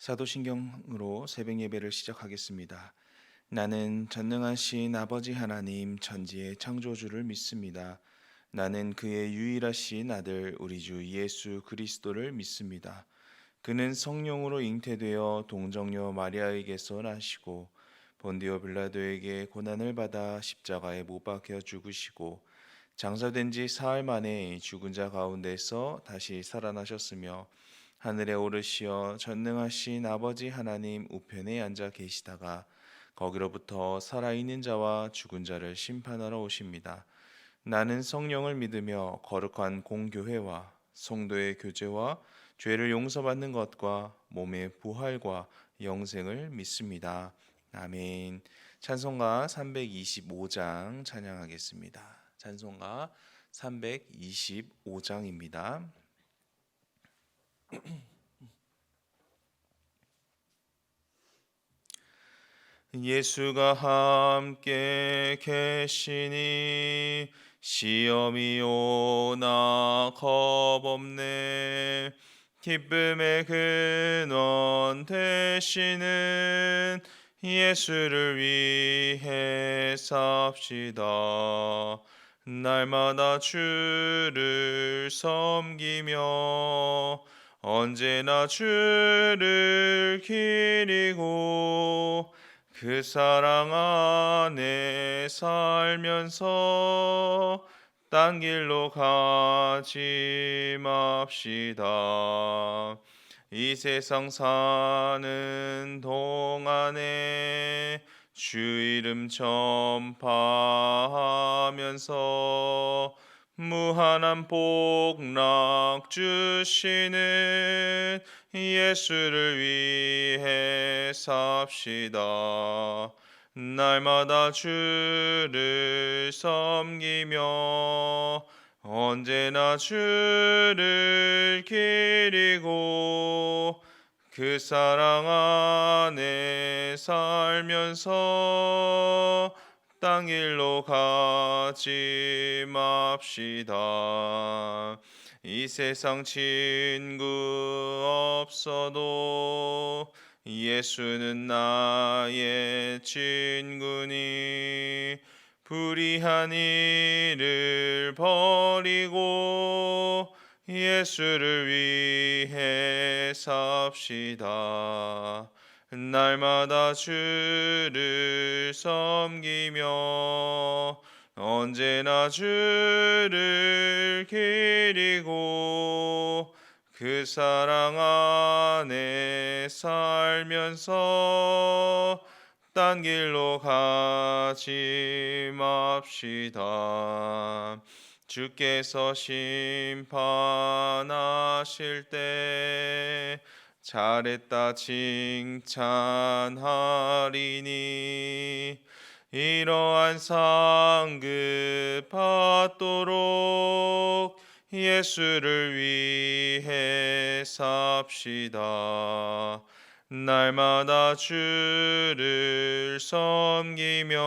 사도신경으로 새벽 예배를 시작하겠습니다. 나는 전능하신 아버지 하나님 천지의 창조주를 믿습니다. 나는 그의 유일하신 아들 우리 주 예수 그리스도를 믿습니다. 그는 성령으로 잉태되어 동정녀 마리아에게서 나시고 본디오 빌라도에게 고난을 받아 십자가에 못 박혀 죽으시고 장사된 지 사흘 만에 죽은 자 가운데서 다시 살아나셨으며 하늘에 오르시어 전능하신 아버지 하나님 우편에 앉아 계시다가 거기로부터 살아있는 자와 죽은 자를 심판하러 오십니다. 나는 성령을 믿으며 거룩한 공교회와 성도의 교제와 죄를 용서받는 것과 몸의 부활과 영생을 믿습니다. 아멘. 찬송가 325장 찬양하겠습니다. 찬송가 325장입니다. 예수가 함께 계시니 시험이 오나 겁없네. 기쁨의 근원 되시는 예수를 위해 삽시다. 날마다 주를 섬기며 언제나 주를 기리고 그 사랑 안에 살면서 딴 길로 가지 맙시다. 이 세상 사는 동안에 주 이름 전파하면서 무한한 복락 주시는 예수를 위해 삽시다. 날마다 주를 섬기며 언제나 주를 기리고 그 사랑 안에 살면서 딴 길로 가지 맙시다. 이 세상 친구 없어도 예수는 나의 친구니 불의한 일을 버리고 예수를 위해 삽시다. 날마다 주를 섬기며 언제나 주를 기리고 그 사랑 안에 살면서 딴 길로 가지 맙시다. 주께서 심판하실 때 잘했다 칭찬하리니 이러한 상급 받도록 예수를 위해 삽시다. 날마다 주를 섬기며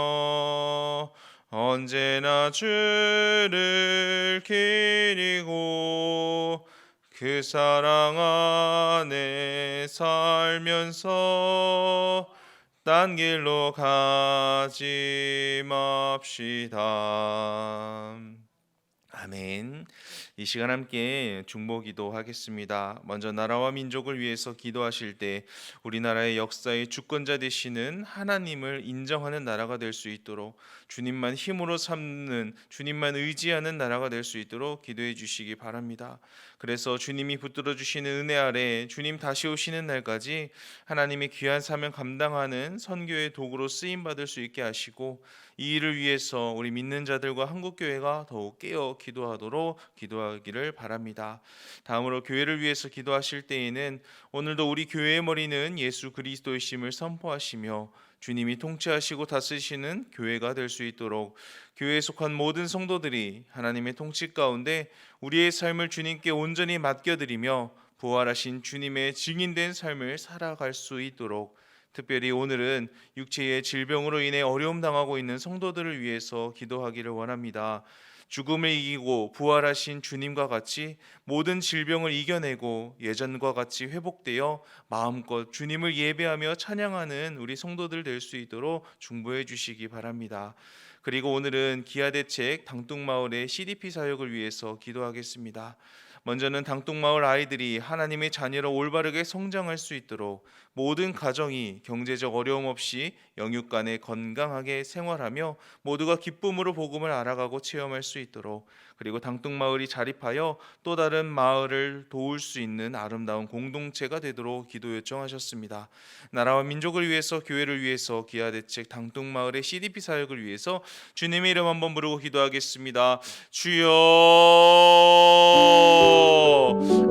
언제나 주를 기리고 그 사랑 안에 살면서 딴 길로 가지 맙시다. 아멘. 이 시간 함께 중보 기도하겠습니다. 먼저 나라와 민족을 위해서 기도하실 때 우리나라의 역사의 주권자 되시는 하나님을 인정하는 나라가 될 수 있도록 주님만 힘으로 삼는 주님만 의지하는 나라가 될 수 있도록 기도해 주시기 바랍니다. 그래서 주님이 붙들어 주시는 은혜 아래 주님 다시 오시는 날까지 하나님의 귀한 사명 감당하는 선교의 도구로 쓰임 받을 수 있게 하시고 이 일을 위해서 우리 믿는 자들과 한국교회가 더욱 깨어 기도하도록 기도하기를 바랍니다. 다음으로 교회를 위해서 기도하실 때에는 오늘도 우리 교회의 머리는 예수 그리스도이심을 선포하시며 주님이 통치하시고 다스리시는 교회가 될 수 있도록 교회에 속한 모든 성도들이 하나님의 통치 가운데 우리의 삶을 주님께 온전히 맡겨드리며 부활하신 주님의 증인된 삶을 살아갈 수 있도록 특별히 오늘은 육체의 질병으로 인해 어려움 당하고 있는 성도들을 위해서 기도하기를 원합니다. 죽음을 이기고 부활하신 주님과 같이 모든 질병을 이겨내고 예전과 같이 회복되어 마음껏 주님을 예배하며 찬양하는 우리 성도들 될 수 있도록 중보해 주시기 바랍니다. 그리고 오늘은 기아대책 당뚱마을의 CDP 사역을 위해서 기도하겠습니다. 먼저는 당뚱마을 아이들이 하나님의 자녀로 올바르게 성장할 수 있도록 모든 가정이 경제적 어려움 없이 영육간에 건강하게 생활하며 모두가 기쁨으로 복음을 알아가고 체험할 수 있도록, 그리고 당뚱마을이 자립하여 또 다른 마을을 도울 수 있는 아름다운 공동체가 되도록 기도 요청하셨습니다. 나라와 민족을 위해서, 교회를 위해서, 기아대책 당뚱마을의 CDP 사역을 위해서 주님의 이름 한번 부르고 기도하겠습니다. 주여.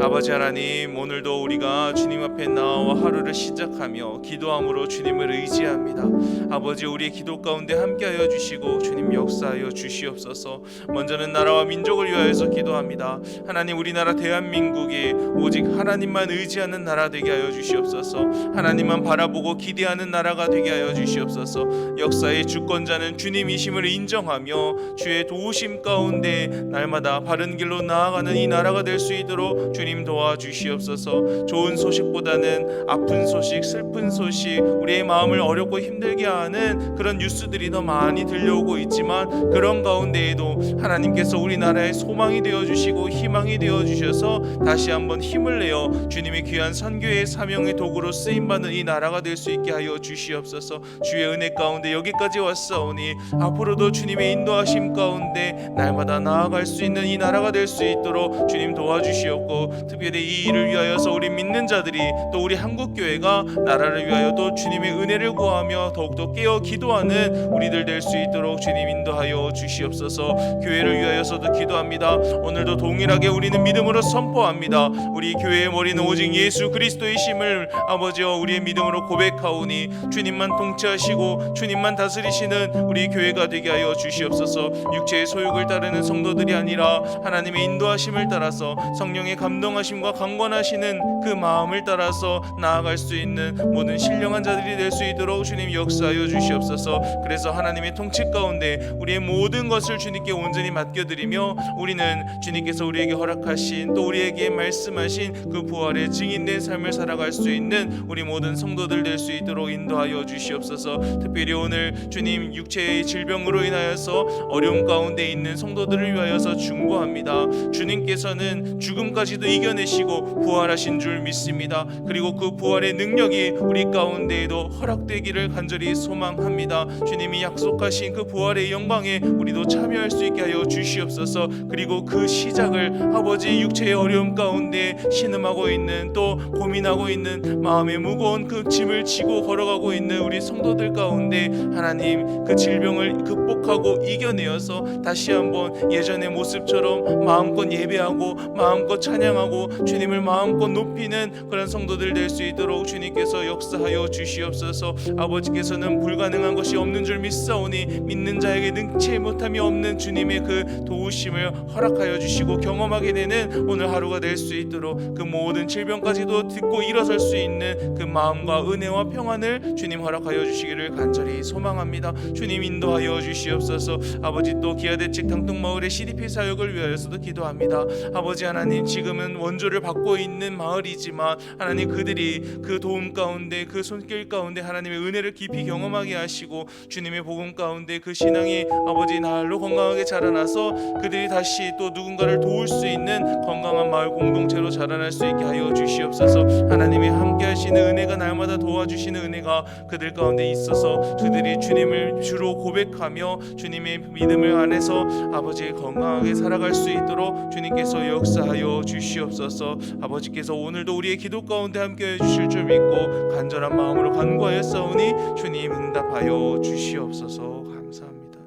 아버지 하나님, 오늘도 우리가 주님 앞에 나와 하루를 시작하며 기도함으로 주님을 의지합니다. 아버지, 우리의 기도 가운데 함께하여 주시고 주님 역사하여 주시옵소서. 먼저는 나라와 민족을 위하여서 기도합니다. 하나님, 우리나라 대한민국이 오직 하나님만 의지하는 나라 되게 하여 주시옵소서. 하나님만 바라보고 기대하는 나라가 되게 하여 주시옵소서. 역사의 주권자는 주님이심을 인정하며 주의 도우심 가운데 날마다 바른 길로 나아가는 이 나라가 될 수 있도록 주님 도와주시옵소서. 좋은 소식보다는 아픈 소식, 슬픈 소식, 우리의 마음을 어렵고 힘들게 하는 그런 뉴스들이 더 많이 들려오고 있지만, 그런 가운데에도 하나님께서 우리나라의 소망이 되어주시고 희망이 되어주셔서 다시 한번 힘을 내어 주님의 귀한 선교의 사명의 도구로 쓰임받는 이 나라가 될 수 있게 하여 주시옵소서. 주의 은혜 가운데 여기까지 왔사오니 앞으로도 주님의 인도하심 가운데 날마다 나아갈 수 있는 이 나라가 될 수 있도록 주님 도와주시옵고, 특별히 이 일을 위하여서 우리 믿는 자들이, 또 우리 한국교회가 나라를 위하여 또 주님의 은혜를 구하며 더욱더 깨어 기도하는 우리들 될 수 있도록 주님 인도하여 주시옵소서. 교회를 위하여서도 기도합니다. 오늘도 동일하게 우리는 믿음으로 선포합니다. 우리 교회의 머리는 오직 예수 그리스도이심을 아버지여 우리의 믿음으로 고백하오니 주님만 통치하시고 주님만 다스리시는 우리 교회가 되게 하여 주시옵소서. 육체의 소욕을 따르는 성도들이 아니라 하나님의 인도하심을 따라서 성령의 감동하심과 강권하시는 그 마음을 따라서 나아갈 수 있는 모든 신령한 자들이 될 수 있도록 주님 역사하여 주시옵소서. 그래서 하나님의 통치 가운데 우리의 모든 것을 주님께 온전히 맡겨드리며, 우리는 주님께서 우리에게 허락하신, 또 우리에게 말씀하신 그 부활의 증인된 삶을 살아갈 수 있는 우리 모든 성도들 될 수 있도록 인도하여 주시옵소서. 특별히 오늘 주님 육체의 질병으로 인하여서 어려움 가운데 있는 성도들을 위하여서 중보합니다. 주님께서는 죽음까지도 이겨내시고 부활하신 줄 믿습니다. 그리고 그 부활의 능력이 우리 가운데에도 허락되기를 간절히 소망합니다. 주님이 약속하신 그 부활의 영광에 우리도 참여할 수 있게 하여 주시옵소서. 그리고 그 시작을 아버지 육체의 어려움 가운데 신음하고 있는, 또 고민하고 있는, 마음에 무거운 그 짐을 지고 걸어가고 있는 우리 성도들 가운데 하나님 그 질병을 극복하고 이겨내어서 다시 한번 예전의 모습처럼 마음껏 예배하고 마음껏 찬양하고 주님을 마음껏 높이는 그런 성도들 될 수 있도록 주님께서 역사하여 주시옵소서. 아버지께서는 불가능한 것이 없는 줄 믿사오니 믿는 자에게 능치 못함이 없는 주님의 그 도우심을 허락하여 주시고 경험하게 되는 오늘 하루가 될 수 있도록 그 모든 질병까지도 딛고 일어설 수 있는 그 마음과 은혜와 평안을 주님 허락하여 주시기를 간절히 소망합니다. 주님 인도하여 주시옵소서. 아버지, 또 기아대책 당뚱마을의 CDP 사역을 위하여서도 기도합니다. 아버지 하나님, 지금은 원조를 받고 있는 마을이지만 하나님 그들이 그 도움 가운데, 그 손길 가운데 하나님의 은혜를 깊이 경험하게 하시고 주님의 복음 가운데 그 신앙이 아버지 날로 건강하게 자라나서 그들이 다시 또 누군가를 도울 수 있는 건강한 마을 공동체로 자라날 수 있게 하여 주시옵소서. 하나님이 함께 하시는 은혜가, 날마다 도와주시는 은혜가 그들 가운데 있어서 그들이 주님을 주로 고백하며 주님의 믿음을 안에서 아버지 건강하게 살아갈 수 있도록 주님께서 역사하여 주시옵소서. 아버지께서 오늘도 우리의 기도 가운데 함께 해주실 줄 믿고 간절한 마음으로 간구하였사오니 주님 응답하여 주시옵소서. 감사합니다.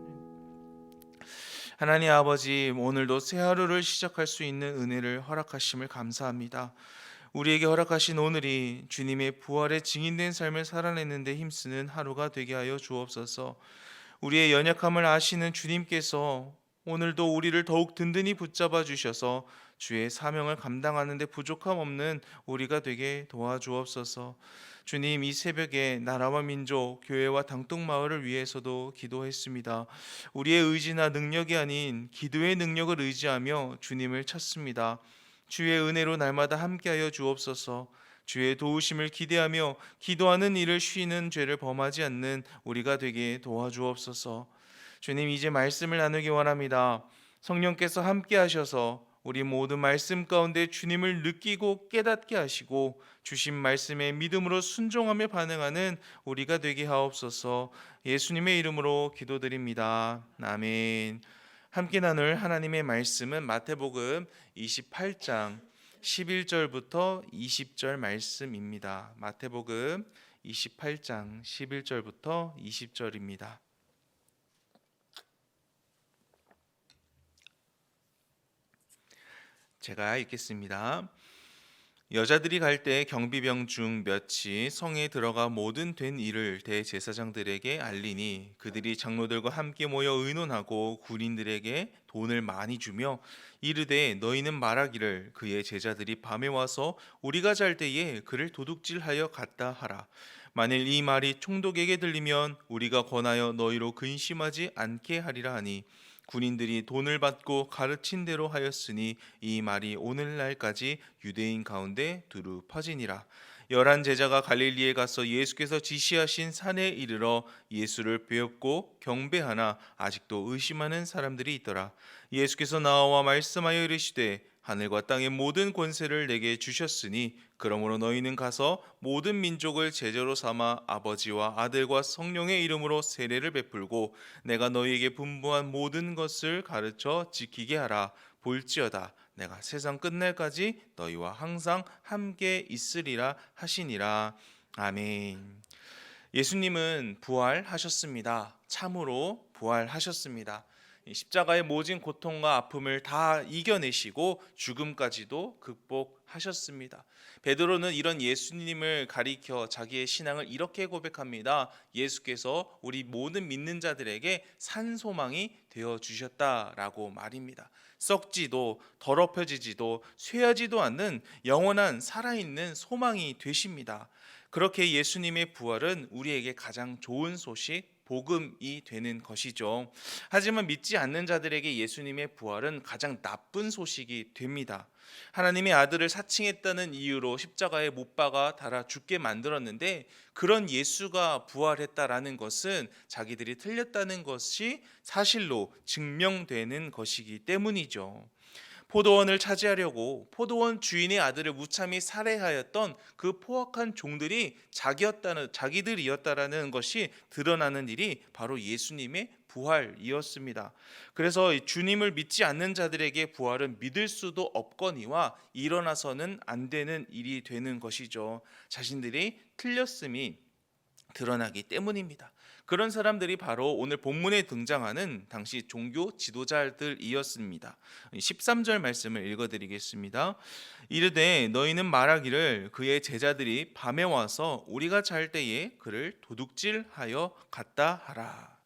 하나님 아버지, 오늘도 새 하루를 시작할 수 있는 은혜를 허락하심을 감사합니다. 우리에게 허락하신 오늘이 주님의 부활의 증인된 삶을 살아내는 데 힘쓰는 하루가 되게 하여 주옵소서. 우리의 연약함을 아시는 주님께서 오늘도 우리를 더욱 든든히 붙잡아 주셔서 주의 사명을 감당하는 데 부족함 없는 우리가 되게 도와주옵소서. 주님, 이 새벽에 나라와 민족, 교회와 당통마을을 위해서도 기도했습니다. 우리의 의지나 능력이 아닌 기도의 능력을 의지하며 주님을 찾습니다. 주의 은혜로 날마다 함께하여 주옵소서. 주의 도우심을 기대하며 기도하는 일을 쉬는 죄를 범하지 않는 우리가 되게 도와주옵소서. 주님, 이제 말씀을 나누기 원합니다. 성령께서 함께 하셔서 우리 모든 말씀 가운데 주님을 느끼고 깨닫게 하시고 주신 말씀에 믿음으로 순종하며 반응하는 우리가 되게 하옵소서. 예수님의 이름으로 기도드립니다. 아멘. 함께 나눌 하나님의 말씀은 마태복음 28장 11절부터 20절 말씀입니다. 마태복음 28장 11절부터 20절입니다. 제가 읽겠습니다. 여자들이 갈 때 경비병 중 몇이 성에 들어가 모든 된 일을 대제사장들에게 알리니 그들이 장로들과 함께 모여 의논하고 군인들에게 돈을 많이 주며 이르되 너희는 말하기를 그의 제자들이 밤에 와서 우리가 잘 때에 그를 도둑질하여 갔다 하라. 만일 이 말이 총독에게 들리면 우리가 권하여 너희로 근심하지 않게 하리라 하니 군인들이 돈을 받고 가르친 대로 하였으니 이 말이 오늘날까지 유대인 가운데 두루 퍼지니라. 11 제자가 갈릴리에 가서 예수께서 지시하신 산에 이르러 예수를 배웠고 경배하나 아직도 의심하는 사람들이 있더라. 예수께서 나와 말씀하여 이르시되 하늘과 땅의 모든 권세를 내게 주셨으니 그러므로 너희는 가서 모든 민족을 제자로 삼아 아버지와 아들과 성령의 이름으로 세례를 베풀고 내가 너희에게 분부한 모든 것을 가르쳐 지키게 하라. 볼지어다 내가 세상 끝날까지 너희와 항상 함께 있으리라 하시니라. 아멘. 예수님은 부활하셨습니다. 참으로 부활하셨습니다. 십자가의 모진 고통과 아픔을 다 이겨내시고 죽음까지도 극복하셨습니다. 베드로는 이런 예수님을 가리켜 자기의 신앙을 이렇게 고백합니다. 예수께서 우리 모든 믿는 자들에게 산 소망이 되어 주셨다라고 말입니다. 썩지도 더럽혀지지도 쇠하지도 않는 영원한 살아있는 소망이 되십니다. 그렇게 예수님의 부활은 우리에게 가장 좋은 소식, 복음이 되는 것이죠. 하지만 믿지 않는 자들에게 예수님의 부활은 가장 나쁜 소식이 됩니다. 하나님의 아들을 사칭했다는 이유로 십자가에 못 박아 달아 죽게 만들었는데 그런 예수가 부활했다라는 것은 자기들이 틀렸다는 것이 사실로 증명되는 것이기 때문이죠. 포도원을 차지하려고 포도원 주인의 아들을 무참히 살해하였던 그 포악한 종들이 자기들이었다라는 것이 드러나는 일이 바로 예수님의 부활이었습니다. 그래서 주님을 믿지 않는 자들에게 부활은 믿을 수도 없거니와 일어나서는 안 되는 일이 되는 것이죠. 자신들이 틀렸음이 드러나기 때문입니다. 그런 사람들이 바로 오늘 본문에 등장하는 당시 종교 지도자들이었습니다. 13절 말씀을 읽어드리겠습니다. 이르되 너희는 말하기를 그의 제자들이 밤에 와서 우리가 잘 때에 그를 도둑질하여 갔다 하라.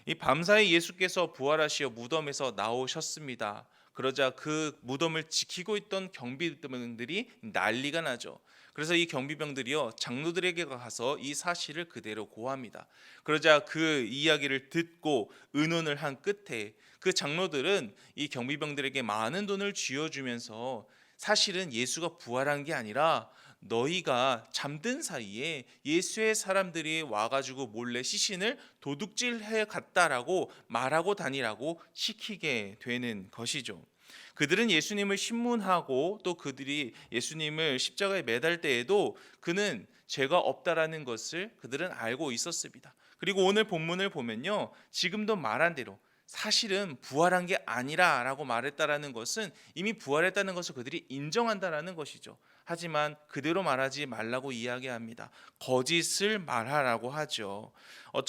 이 밤사이 예수께서 부활하시어 무덤에서 나오셨습니다. 그러자 그 무덤을 지키고 있던 경비병들이 난리가 나죠. 그래서 이 경비병들이요 장로들에게 가서 이 사실을 그대로 고합니다. 그러자 그 이야기를 듣고 의논을 한 끝에 그 장로들은 이 경비병들에게 많은 돈을 쥐어주면서 사실은 예수가 부활한 게 아니라 너희가 잠든 사이에 예수의 사람들이 와가지고 몰래 시신을 도둑질해 갔다라고 말하고 다니라고 시키게 되는 것이죠. 그들은 예수님을 신문하고 또 그들이 예수님을 십자가에 매달 때에도 그는 죄가 없다라는 것을 그들은 알고 있었습니다. 그리고 오늘 본문을 보면요, 지금도 말한 대로 사실은 부활한 게 아니라라고 말했다라는 것은 이미 부활했다는 것을 그들이 인정한다라는 것이죠. 하지만 그대로 말하지 말라고 이야기합니다. 거짓을 말하라고 하죠.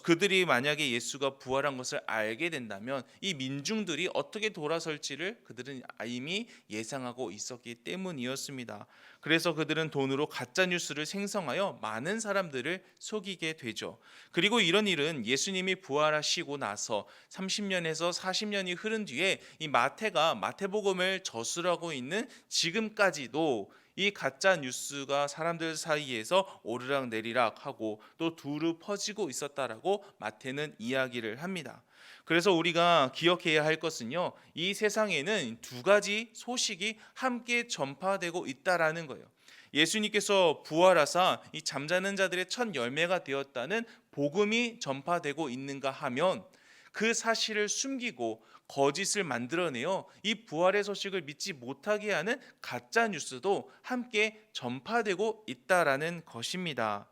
그들이 만약에 예수가 부활한 것을 알게 된다면 이 민중들이 어떻게 돌아설지를 그들은 이미 예상하고 있었기 때문이었습니다. 그래서 그들은 돈으로 가짜 뉴스를 생성하여 많은 사람들을 속이게 되죠. 그리고 이런 일은 예수님이 부활하시고 나서 30년에서 40년이 흐른 뒤에 이 마태가 마태복음을 저술하고 있는 지금까지도 이 가짜 뉴스가 사람들 사이에서 오르락내리락 하고 또 두루 퍼지고 있었다라고 마태는 이야기를 합니다. 그래서 우리가 기억해야 할 것은요, 이 세상에는 두 가지 소식이 함께 전파되고 있다라는 거예요. 예수님께서 부활하사 이 잠자는 자들의 첫 열매가 되었다는 복음이 전파되고 있는가 하면 그 사실을 숨기고 거짓을 만들어내어 이 부활의 소식을 믿지 못하게 하는 가짜 뉴스도 함께 전파되고 있다라는 것입니다.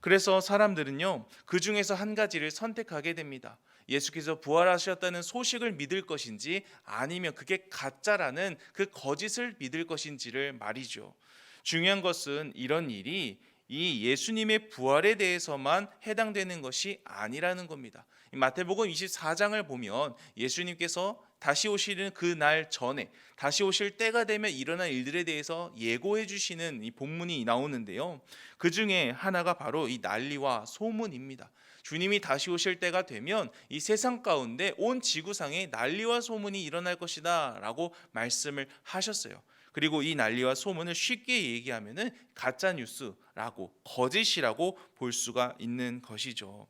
그래서 사람들은요, 그 중에서 한 가지를 선택하게 됩니다. 예수께서 부활하셨다는 소식을 믿을 것인지 아니면 그게 가짜라는 그 거짓을 믿을 것인지를 말이죠. 중요한 것은 이런 일이 이 예수님의 부활에 대해서만 해당되는 것이 아니라는 겁니다. 마태복음 24장을 보면 예수님께서 다시 오시는 그 날 전에 다시 오실 때가 되면 일어날 일들에 대해서 예고해 주시는 이 본문이 나오는데요. 그 중에 하나가 바로 이 난리와 소문입니다. 주님이 다시 오실 때가 되면 이 세상 가운데 온 지구상에 난리와 소문이 일어날 것이다 라고 말씀을 하셨어요. 그리고 이 난리와 소문을 쉽게 얘기하면은 가짜 뉴스라고 거짓이라고 볼 수가 있는 것이죠.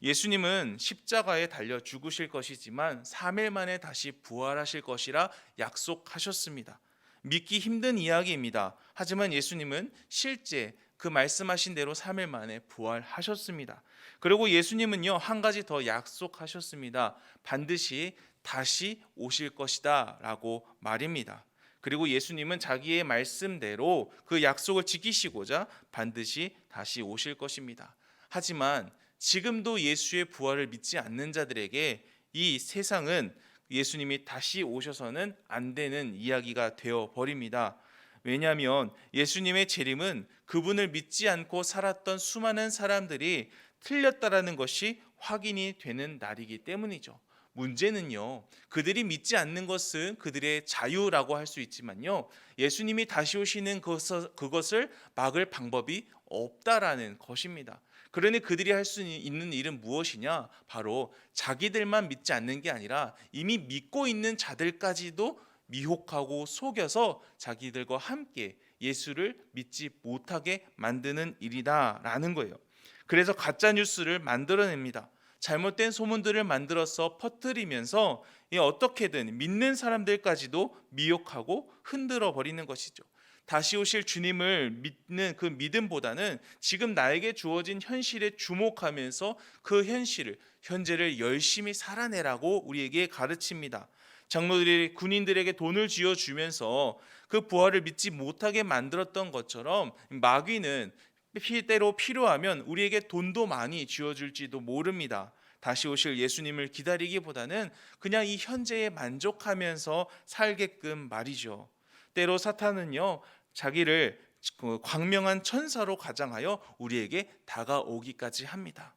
예수님은 십자가에 달려 죽으실 것이지만 3일 만에 다시 부활하실 것이라 약속하셨습니다. 믿기 힘든 이야기입니다. 하지만 예수님은 실제 그 말씀하신 대로 3일 만에 부활하셨습니다. 그리고 예수님은요, 한 가지 더 약속하셨습니다. 반드시 다시 오실 것이다 라고 말입니다. 그리고 예수님은 자기의 말씀대로 그 약속을 지키시고자 반드시 다시 오실 것입니다. 하지만 지금도 예수의 부활을 믿지 않는 자들에게 이 세상은 예수님이 다시 오셔서는 안 되는 이야기가 되어 버립니다. 왜냐하면 예수님의 재림은 그분을 믿지 않고 살았던 수많은 사람들이 틀렸다라는 것이 확인이 되는 날이기 때문이죠. 문제는요, 그들이 믿지 않는 것은 그들의 자유라고 할 수 있지만요, 예수님이 다시 오시는 그것을 막을 방법이 없다라는 것입니다. 그러니 그들이 할 수 있는 일은 무엇이냐? 바로 자기들만 믿지 않는 게 아니라 이미 믿고 있는 자들까지도 미혹하고 속여서 자기들과 함께 예수를 믿지 못하게 만드는 일이다라는 거예요. 그래서 가짜 뉴스를 만들어냅니다. 잘못된 소문들을 만들어서 퍼뜨리면서 어떻게든 믿는 사람들까지도 미혹하고 흔들어 버리는 것이죠. 다시 오실 주님을 믿는 그 믿음보다는 지금 나에게 주어진 현실에 주목하면서 그 현재를 열심히 살아내라고 우리에게 가르칩니다. 장로들이 군인들에게 돈을 쥐어주면서 그 부활을 믿지 못하게 만들었던 것처럼 마귀는 때로 필요하면 우리에게 돈도 많이 쥐어줄지도 모릅니다. 다시 오실 예수님을 기다리기보다는 그냥 이 현재에 만족하면서 살게끔 말이죠. 때로 사탄은요, 자기를 광명한 천사로 가장하여 우리에게 다가오기까지 합니다.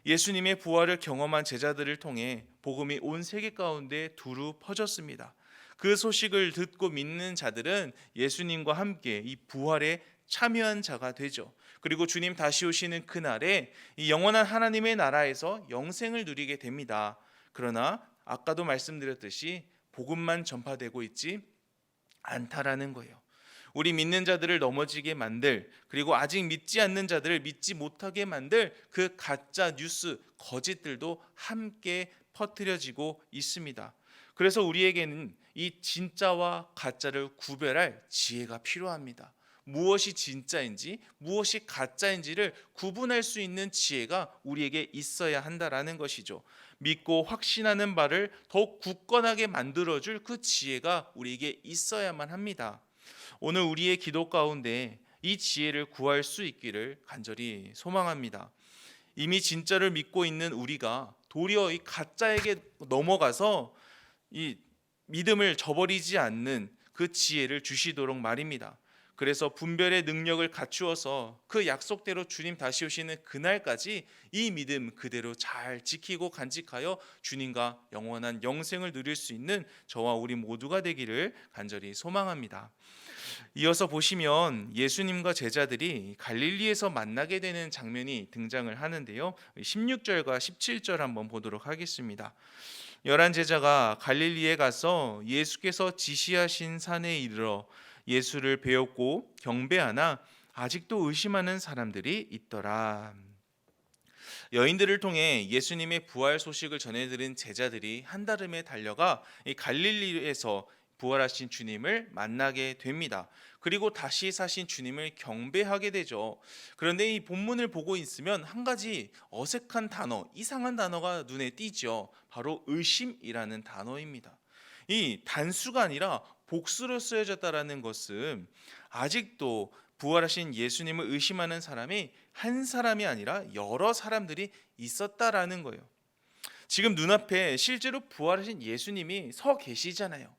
예수님의 부활을 경험한 제자들을 통해 복음이 온 세계 가운데 두루 퍼졌습니다. 그 소식을 듣고 믿는 자들은 예수님과 함께 이 부활에 참여한 자가 되죠. 그리고 주님 다시 오시는 그날에 이 영원한 하나님의 나라에서 영생을 누리게 됩니다. 그러나 아까도 말씀드렸듯이 복음만 전파되고 있지 않다라는 거예요. 우리 믿는 자들을 넘어지게 만들, 그리고 아직 믿지 않는 자들을 믿지 못하게 만들 그 가짜 뉴스, 거짓들도 함께 퍼뜨려지고 있습니다. 그래서 우리에게는 이 진짜와 가짜를 구별할 지혜가 필요합니다. 무엇이 진짜인지 무엇이 가짜인지를 구분할 수 있는 지혜가 우리에게 있어야 한다라는 것이죠. 믿고 확신하는 바를 더욱 굳건하게 만들어줄 그 지혜가 우리에게 있어야만 합니다. 오늘 우리의 기도 가운데 이 지혜를 구할 수 있기를 간절히 소망합니다. 이미 진짜를 믿고 있는 우리가 도리어 이 가짜에게 넘어가서 이 믿음을 저버리지 않는 그 지혜를 주시도록 말입니다. 그래서 분별의 능력을 갖추어서 그 약속대로 주님 다시 오시는 그날까지 이 믿음 그대로 잘 지키고 간직하여 주님과 영원한 영생을 누릴 수 있는 저와 우리 모두가 되기를 간절히 소망합니다. 이어서 보시면 예수님과 제자들이 갈릴리에서 만나게 되는 장면이 등장을 하는데요. 16절과 17절 한번 보도록 하겠습니다. 열한 제자가 갈릴리에 가서 예수께서 지시하신 산에 이르러 예수를 배웠고 경배하나 아직도 의심하는 사람들이 있더라. 여인들을 통해 예수님의 부활 소식을 전해들은 제자들이 한달음에 달려가 이 갈릴리에서 부활하신 주님을 만나게 됩니다. 그리고 다시 사신 주님을 경배하게 되죠. 그런데 이 본문을 보고 있으면 한 가지 어색한 단어, 이상한 단어가 눈에 띄죠. 바로 의심이라는 단어입니다. 이 단수가 아니라 복수로 쓰여졌다라는 것은 아직도 부활하신 예수님을 의심하는 사람이 한 사람이 아니라 여러 사람들이 있었다라는 거예요. 지금 눈앞에 실제로 부활하신 예수님이 서 계시잖아요.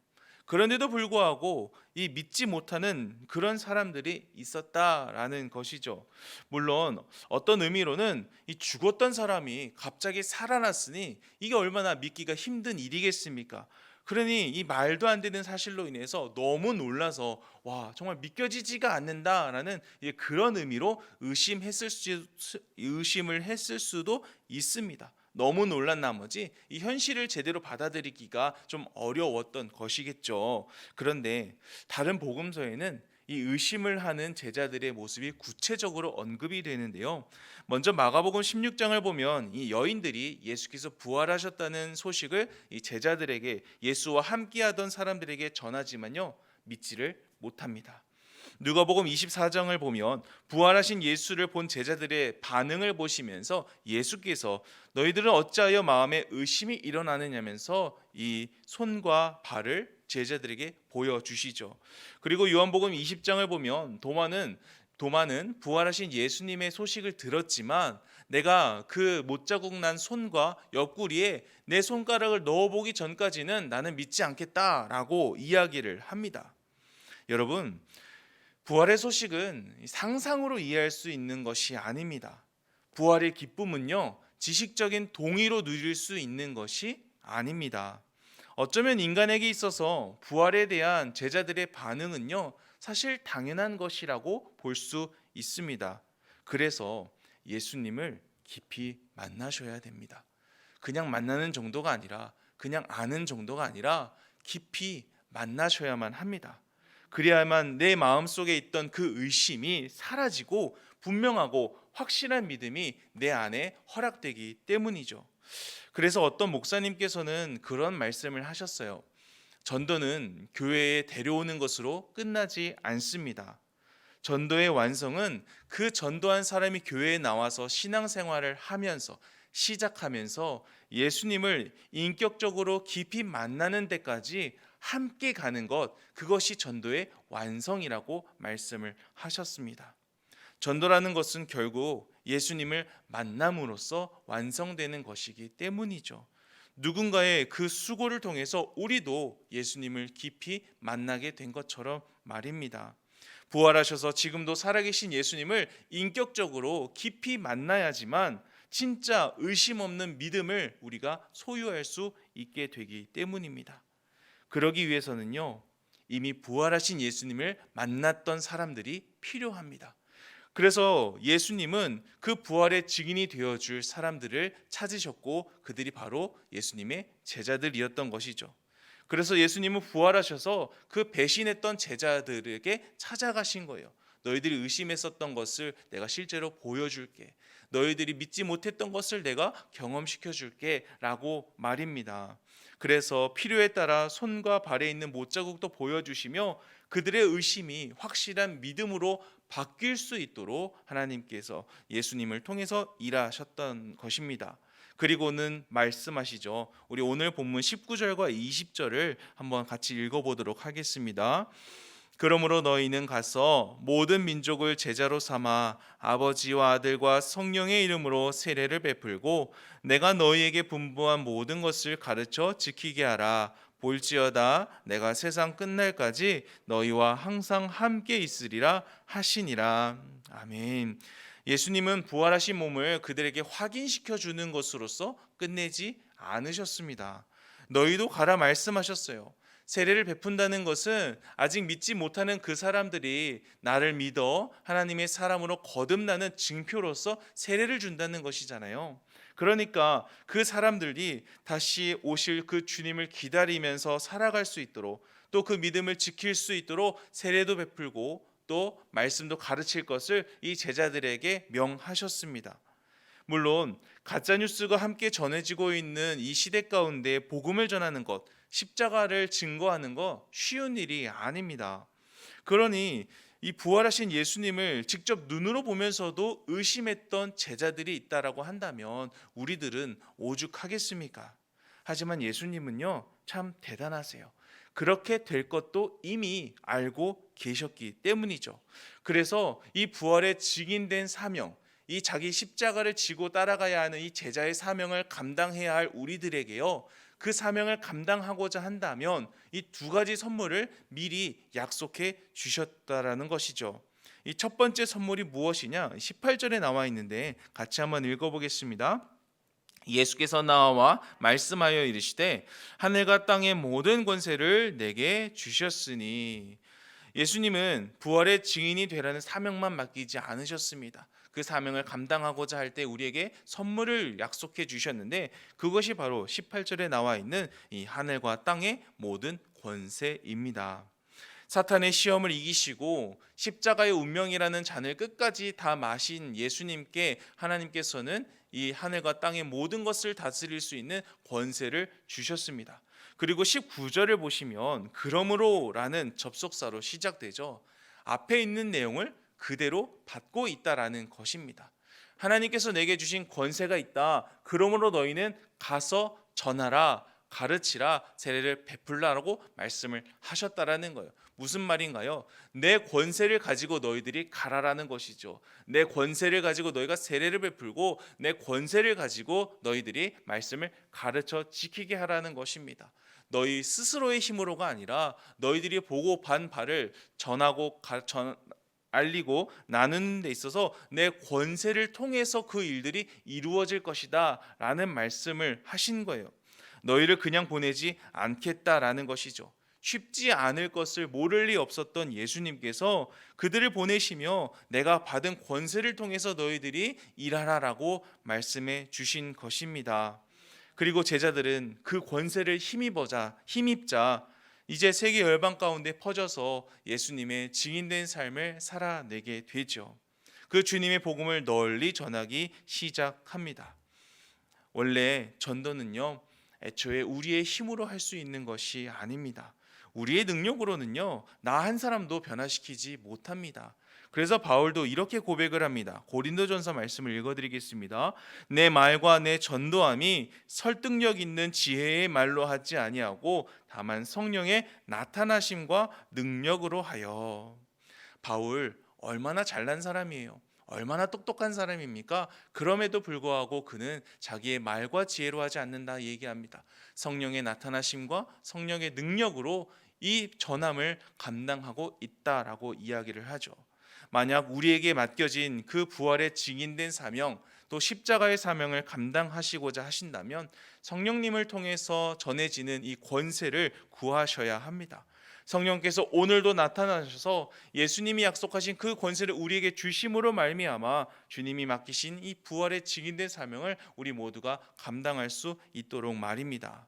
그런데도 불구하고 이 믿지 못하는 그런 사람들이 있었다라는 것이죠. 물론 어떤 의미로는 이 죽었던 사람이 갑자기 살아났으니 이게 얼마나 믿기가 힘든 일이겠습니까? 그러니 이 말도 안 되는 사실로 인해서 너무 놀라서 와 정말 믿겨지지가 않는다라는 그런 의미로 의심을 했을 수도 있습니다. 너무 놀란 나머지 이 현실을 제대로 받아들이기가 좀 어려웠던 것이겠죠. 그런데 다른 복음서에는 이 의심을 하는 제자들의 모습이 구체적으로 언급이 되는데요. 먼저 마가복음 16장을 보면 이 여인들이 예수께서 부활하셨다는 소식을 이 제자들에게 예수와 함께하던 사람들에게 전하지만요. 믿지를 못합니다. 누가복음 24장을 보면 부활하신 예수를 본 제자들의 반응을 보시면서 예수께서 너희들은 어찌하여 마음에 의심이 일어나느냐면서 이 손과 발을 제자들에게 보여주시죠. 그리고 요한복음 20장을 보면 도마는 부활하신 예수님의 소식을 들었지만 내가 그 못자국 난 손과 옆구리에 내 손가락을 넣어보기 전까지는 나는 믿지 않겠다라고 이야기를 합니다. 여러분, 부활의 소식은 상상으로 이해할 수 있는 것이 아닙니다. 부활의 기쁨은요, 지식적인 동의로 누릴 수 있는 것이 아닙니다. 어쩌면 인간에게 있어서 부활에 대한 제자들의 반응은요, 사실 당연한 것이라고 볼 수 있습니다. 그래서 예수님을 깊이 만나셔야 됩니다. 그냥 만나는 정도가 아니라, 그냥 아는 정도가 아니라 깊이 만나셔야만 합니다. 그래야만 내 마음속에 있던 그 의심이 사라지고 분명하고 확실한 믿음이 내 안에 허락되기 때문이죠. 그래서 어떤 목사님께서는 그런 말씀을 하셨어요. 전도는 교회에 데려오는 것으로 끝나지 않습니다. 전도의 완성은 그 전도한 사람이 교회에 나와서 신앙생활을 하면서 시작하면서 예수님을 인격적으로 깊이 만나는 데까지 함께 가는 것, 그것이 전도의 완성이라고 말씀을 하셨습니다. 전도라는 것은 결국 예수님을 만남으로써 완성되는 것이기 때문이죠. 누군가의 그 수고를 통해서 우리도 예수님을 깊이 만나게 된 것처럼 말입니다. 부활하셔서 지금도 살아계신 예수님을 인격적으로 깊이 만나야지만 진짜 의심 없는 믿음을 우리가 소유할 수 있게 되기 때문입니다. 그러기 위해서는요, 이미 부활하신 예수님을 만났던 사람들이 필요합니다. 그래서 예수님은 그 부활의 증인이 되어줄 사람들을 찾으셨고 그들이 바로 예수님의 제자들이었던 것이죠. 그래서 예수님은 부활하셔서 그 배신했던 제자들에게 찾아가신 거예요. 너희들이 의심했었던 것을 내가 실제로 보여줄게. 너희들이 믿지 못했던 것을 내가 경험시켜줄게 라고 말입니다. 그래서 필요에 따라 손과 발에 있는 못자국도 보여주시며 그들의 의심이 확실한 믿음으로 바뀔 수 있도록 하나님께서 예수님을 통해서 일하셨던 것입니다. 그리고는 말씀하시죠. 우리 오늘 본문 19절과 20절을 한번 같이 읽어보도록 하겠습니다. 그러므로 너희는 가서 모든 민족을 제자로 삼아 아버지와 아들과 성령의 이름으로 세례를 베풀고 내가 너희에게 분부한 모든 것을 가르쳐 지키게 하라. 볼지어다 내가 세상 끝날까지 너희와 항상 함께 있으리라 하시니라. 아멘. 예수님은 부활하신 몸을 그들에게 확인시켜 주는 것으로서 끝내지 않으셨습니다. 너희도 가라 말씀하셨어요. 세례를 베푼다는 것은 아직 믿지 못하는 그 사람들이 나를 믿어 하나님의 사람으로 거듭나는 증표로서 세례를 준다는 것이잖아요. 그러니까 그 사람들이 다시 오실 그 주님을 기다리면서 살아갈 수 있도록, 또 그 믿음을 지킬 수 있도록 세례도 베풀고 또 말씀도 가르칠 것을 이 제자들에게 명하셨습니다. 물론 가짜 뉴스가 함께 전해지고 있는 이 시대 가운데 복음을 전하는 것, 십자가를 증거하는 거 쉬운 일이 아닙니다. 그러니 이 부활하신 예수님을 직접 눈으로 보면서도 의심했던 제자들이 있다라고 한다면 우리들은 오죽하겠습니까? 하지만 예수님은요, 참 대단하세요. 그렇게 될 것도 이미 알고 계셨기 때문이죠. 그래서 이 부활의 증인된 사명, 이 자기 십자가를 지고 따라가야 하는 이 제자의 사명을 감당해야 할 우리들에게요, 그 사명을 감당하고자 한다면 이 두 가지 선물을 미리 약속해 주셨다라는 것이죠. 이 첫 번째 선물이 무엇이냐? 18절에 나와 있는데 같이 한번 읽어보겠습니다. 예수께서 나와 말씀하여 이르시되 하늘과 땅의 모든 권세를 내게 주셨으니. 예수님은 부활의 증인이 되라는 사명만 맡기지 않으셨습니다. 그 사명을 감당하고자 할 때 우리에게 선물을 약속해 주셨는데 그것이 바로 18절에 나와 있는 이 하늘과 땅의 모든 권세입니다. 사탄의 시험을 이기시고 십자가의 운명이라는 잔을 끝까지 다 마신 예수님께 하나님께서는 이 하늘과 땅의 모든 것을 다스릴 수 있는 권세를 주셨습니다. 그리고 19절을 보시면 그러므로라는 접속사로 시작되죠. 앞에 있는 내용을 그대로 받고 있다라는 것입니다. 하나님께서 내게 주신 권세가 있다. 그러므로 너희는 가서 전하라, 가르치라, 세례를 베풀라라고 말씀을 하셨다라는 거예요. 무슨 말인가요? 내 권세를 가지고 너희들이 가라라는 것이죠. 내 권세를 가지고 너희가 세례를 베풀고 내 권세를 가지고 너희들이 말씀을 가르쳐 지키게 하라는 것입니다. 너희 스스로의 힘으로가 아니라 너희들이 보고 반 바를 전하고 알리고 나누는 데 있어서 내 권세를 통해서 그 일들이 이루어질 것이다 라는 말씀을 하신 거예요. 너희를 그냥 보내지 않겠다라는 것이죠. 쉽지 않을 것을 모를 리 없었던 예수님께서 그들을 보내시며 내가 받은 권세를 통해서 너희들이 일하라라고 말씀해 주신 것입니다. 그리고 제자들은 그 권세를 힘입자 이제 세계 열방 가운데 퍼져서 예수님의 증인된 삶을 살아내게 되죠. 그 주님의 복음을 널리 전하기 시작합니다. 원래 전도는요, 애초에 우리의 힘으로 할 수 있는 것이 아닙니다. 우리의 능력으로는요, 나 한 사람도 변화시키지 못합니다. 그래서 바울도 이렇게 고백을 합니다. 고린도전서 말씀을 읽어드리겠습니다. 내 말과 내 전도함이 설득력 있는 지혜의 말로 하지 아니하고 다만 성령의 나타나심과 능력으로 하여. 바울 얼마나 잘난 사람이에요. 얼마나 똑똑한 사람입니까? 그럼에도 불구하고 그는 자기의 말과 지혜로 하지 않는다 얘기합니다. 성령의 나타나심과 성령의 능력으로 이 전함을 감당하고 있다라고 이야기를 하죠. 만약 우리에게 맡겨진 그 부활의 증인된 사명, 또 십자가의 사명을 감당하시고자 하신다면 성령님을 통해서 전해지는 이 권세를 구하셔야 합니다. 성령께서 오늘도 나타나셔서 예수님이 약속하신 그 권세를 우리에게 주심으로 말미암아 주님이 맡기신 이 부활의 증인된 사명을 우리 모두가 감당할 수 있도록 말입니다.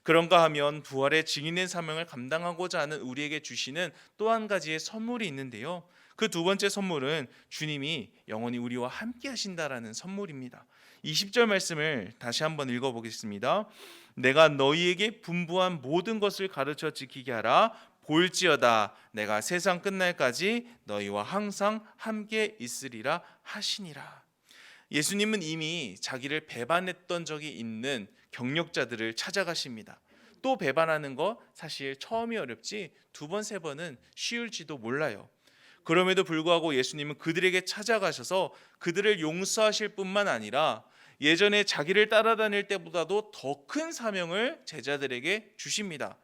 그런가 하면 부활의 증인된 사명을 감당하고자 하는 우리에게 주시는 또 한 가지의 선물이 있는데요. 그 두 번째 선물은 주님이 영원히 우리와 함께 하신다라는 선물입니다. 20절 말씀을 다시 한번 읽어보겠습니다. 내가 너희에게 분부한 모든 것을 가르쳐 지키게 하라. 볼지어다 내가 세상 끝날까지 너희와 항상 함께 있으리라 하시니라. 예수님은 이미 자기를 배반했던 적이 있는 경력자들을 찾아가십니다. 또 배반하는 거 사실 처음이 어렵지 두 번, 세 번은 쉬울지도 몰라요. 그럼에도 불구하고 예수님은 그들에게 찾아가셔서 그들을 용서하실 뿐만 아니라 예전에 자기를 따라다닐 때보다도 더 큰 사명을 제자들에게 주십니다.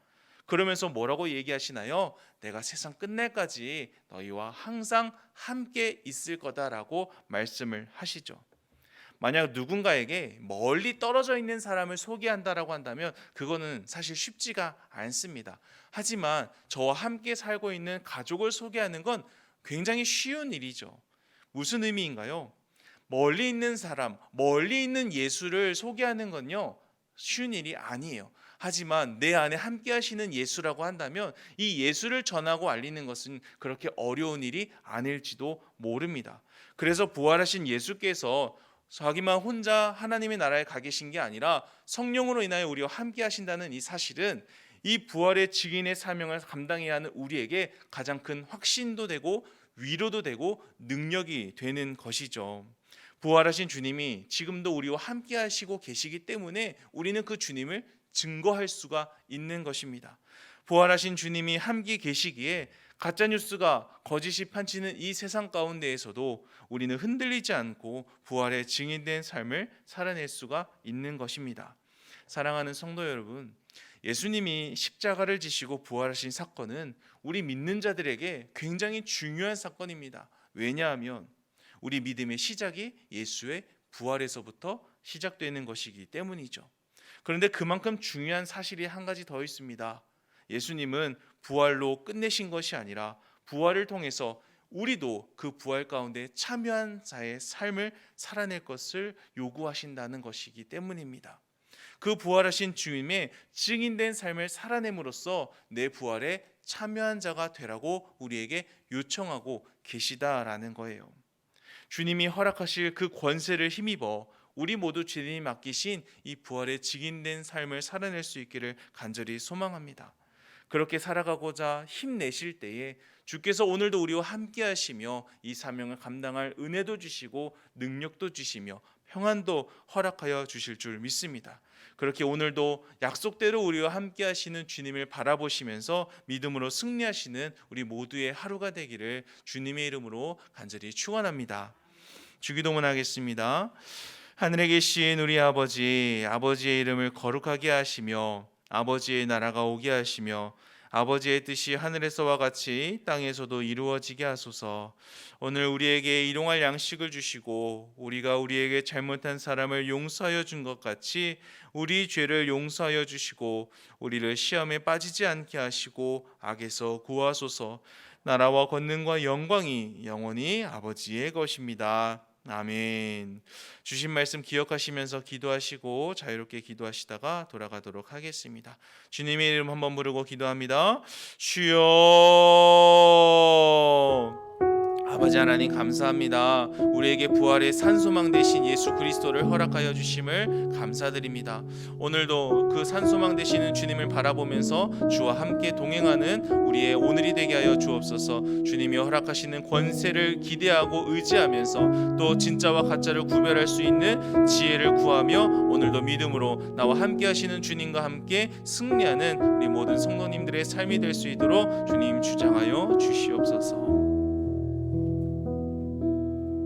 그러면서 뭐라고 얘기하시나요? 내가 세상 끝날까지 너희와 항상 함께 있을 거다라고 말씀을 하시죠. 만약 누군가에게 멀리 떨어져 있는 사람을 소개한다라고 한다면 그거는 사실 쉽지가 않습니다. 하지만 저와 함께 살고 있는 가족을 소개하는 건 굉장히 쉬운 일이죠. 무슨 의미인가요? 멀리 있는 사람, 멀리 있는 예수를 소개하는 건요, 쉬운 일이 아니에요. 하지만 내 안에 함께 하시는 예수라고 한다면 이 예수를 전하고 알리는 것은 그렇게 어려운 일이 아닐지도 모릅니다. 그래서 부활하신 예수께서 자기만 혼자 하나님의 나라에 가 계신 게 아니라 성령으로 인하여 우리와 함께 하신다는 이 사실은 이 부활의 증인의 사명을 감당해야 하는 우리에게 가장 큰 확신도 되고 위로도 되고 능력이 되는 것이죠. 부활하신 주님이 지금도 우리와 함께 하시고 계시기 때문에 우리는 그 주님을 증거할 수가 있는 것입니다. 부활하신 주님이 함께 계시기에 가짜뉴스가 거짓이 판치는 이 세상 가운데에서도 우리는 흔들리지 않고 부활의 증인된 삶을 살아낼 수가 있는 것입니다. 사랑하는 성도 여러분, 예수님이 십자가를 지시고 부활하신 사건은 우리 믿는 자들에게 굉장히 중요한 사건입니다. 왜냐하면 우리 믿음의 시작이 예수의 부활에서부터 시작되는 것이기 때문이죠. 그런데 그만큼 중요한 사실이 한 가지 더 있습니다. 예수님은 부활로 끝내신 것이 아니라 부활을 통해서 우리도 그 부활 가운데 참여한 자의 삶을 살아낼 것을 요구하신다는 것이기 때문입니다. 그 부활하신 주님의 증인된 삶을 살아냄으로써 내 부활에 참여한 자가 되라고 우리에게 요청하고 계시다라는 거예요. 주님이 허락하실 그 권세를 힘입어 우리 모두 주님이 맡기신 이 부활의 증인된 삶을 살아낼 수 있기를 간절히 소망합니다. 그렇게 살아가고자 힘내실 때에 주께서 오늘도 우리와 함께 하시며 이 사명을 감당할 은혜도 주시고 능력도 주시며 평안도 허락하여 주실 줄 믿습니다. 그렇게 오늘도 약속대로 우리와 함께 하시는 주님을 바라보시면서 믿음으로 승리하시는 우리 모두의 하루가 되기를 주님의 이름으로 간절히 축원합니다. 주기도문 하겠습니다. 하늘에 계신 우리 아버지, 아버지의 이름을 거룩하게 하시며 아버지의 나라가 오게 하시며 아버지의 뜻이 하늘에서와 같이 땅에서도 이루어지게 하소서. 오늘 우리에게 일용할 양식을 주시고 우리가 우리에게 잘못한 사람을 용서하여 준 것 같이 우리 죄를 용서하여 주시고 우리를 시험에 빠지지 않게 하시고 악에서 구하소서. 나라와 권능과 영광이 영원히 아버지의 것입니다. 아멘. 주신 말씀 기억하시면서 기도하시고 자유롭게 기도하시다가 돌아가도록 하겠습니다. 주님의 이름 한번 부르고 기도합니다. 주여. 아버지 하나님 감사합니다. 우리에게 부활의 산소망 되신 예수 그리스도를 허락하여 주심을 감사드립니다. 오늘도 그 산소망 되시는 주님을 바라보면서 주와 함께 동행하는 우리의 오늘이 되게 하여 주옵소서. 주님이 허락하시는 권세를 기대하고 의지하면서 또 진짜와 가짜를 구별할 수 있는 지혜를 구하며 오늘도 믿음으로 나와 함께 하시는 주님과 함께 승리하는 우리 모든 성도님들의 삶이 될 수 있도록 주님 주장하여 주시옵소서.